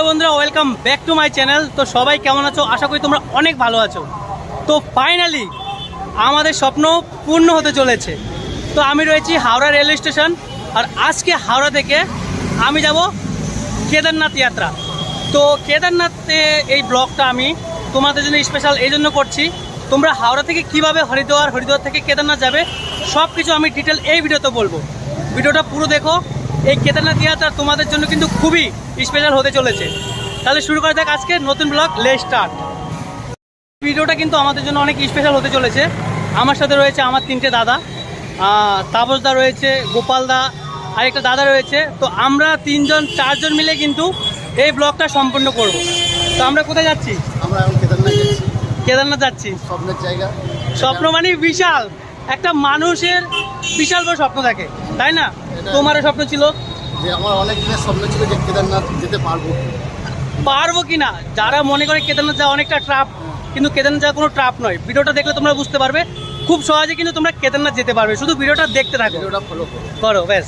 বন্ধুরা welcome back to my channel. তো সবাই কেমন আছো? আশা করি তোমরা অনেক ভালো আছো। তো ফাইনালি আমাদের স্বপ্ন পূর্ণ হতে চলেছে। তো আমি রয়েছি হাওড়া রেলওয়ে স্টেশন, আর আজকে হাওড়া থেকে আমি যাব কেদারনাথ যাত্রা। তো কেদারনাথে এই ব্লগটা আমি তোমাদের জন্য স্পেশাল এই জন্য করছি, তোমরা হাওড়া থেকে কিভাবে হরিদ্বার থেকে কেদারনাথ যাবে সব কিছু আমি ডিটেল এই ভিডিওতে বলবো। ভিডিওটা পুরো দেখো। এই কেদারনাথ যাত্রা তোমাদের জন্য কিন্তু খুবই স্পেশাল হতে চলেছে। তাহলে শুরু করা যাক আজকে নতুন ব্লগ, লেটস স্টার্ট। ভিডিওটা কিন্তু আমাদের জন্য অনেক স্পেশাল হতে চলেছে। আমার সাথে রয়েছে আমার তিনটে দাদা, তাপসদা রয়েছে, গোপালদা আর একটা দাদা রয়েছে। তো আমরা চারজন মিলে কিন্তু এই ব্লগটা সম্পূর্ণ করব। তো আমরা কোথায় যাচ্ছি? আমরা এখন কেদারনাথ যাচ্ছি। স্বপ্নের জায়গা। স্বপ্ন মানে বিশাল একটা মানুষের বিশাল বড় স্বপ্ন থাকে, তাই না? তোমারও স্বপ্ন ছিল যে আমার অনেক দিনের স্বপ্ন ছিল যে কেদারনাথ যেতে পারবো কি না। যারা মনে করে কেদারনাথ যাওয়া অনেকটা ট্রাপ, কিন্তু কেদারনাথ যাওয়া কোনো ট্রাপ নয়। ভিডিওটা দেখলে তোমরা বুঝতে পারবে খুব সহজে কিন্তু তোমরা কেদারনাথ যেতে পারবে। শুধু ভিডিওটা দেখতে থাকো, ভিডিওটা ফলো করো ব্যাস।